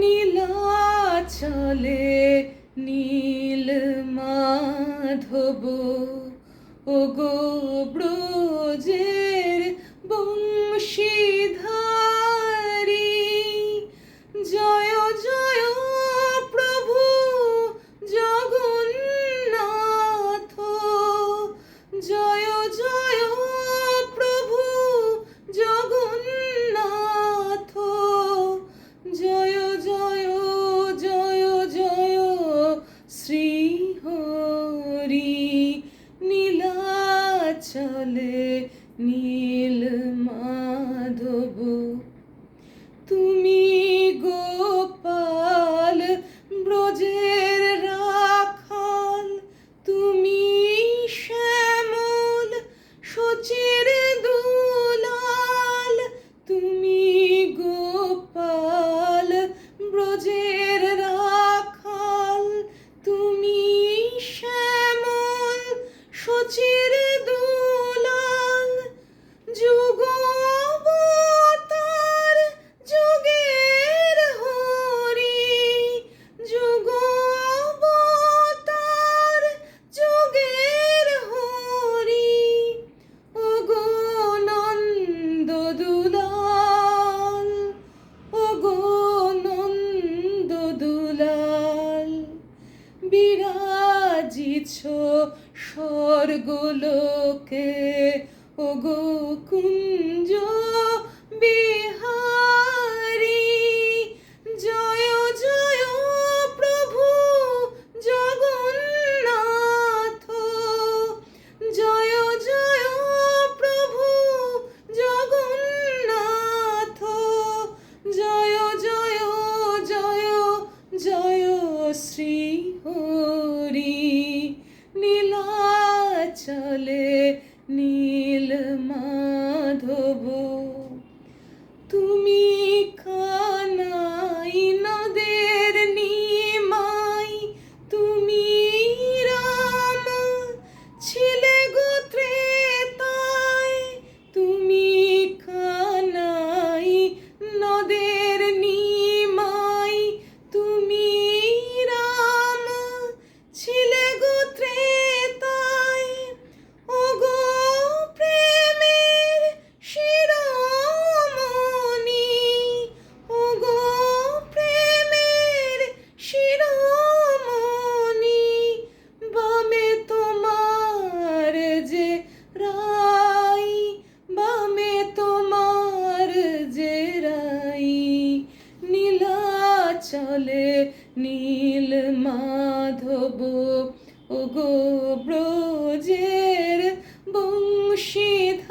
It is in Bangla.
নীলাচলে নীল মাধব ওগো ব্রজের বংশীধারী। জয় জয় প্রভু জগন্নাথ, জয় জয় প্রভু জগন্নাথ, জয় জয় জয় জয় শ্রী হরি। নীলাচলে নীল মাধব তুমি গোপাল ব্রজের রাখাল, তুমি শ্যামল সচির দুলাল, তুমি গোপাল ব্রজের রাখাল, তুমি শ্যামল সচির দুলাল। যুগ অবতার যুগের হরি, যুগ অবতার যুগের হরি। ওগো নন্দ দুলাল, ওগো নন্দ দুলাল, বিরাজিছ স্বর্গলোকে ওগো কুঞ্জ বিহারী। জয় জয় প্রভু জগন্নাথ, জয় জয় প্রভু জগন্নাথ, জয় জয় জয় জয় শ্রী হরি। নীলাচলে নীল মাধব তুমি কানাই নদের নিমাই, তুমি রাম ছিলে গো ত্রেতায়। তুমি কানাই নদের নিমাই, তুমি রাম ছিলে গো ত্রেতায়। ওগো প্রেমের শিরোমণি, ওগো প্রেমের শিরোমণি। বামে তোমার যে রাই, বামে তোমার যে রাই। নীলাচলে নীল মাধব ওগো ব্রজের বংশীধারী।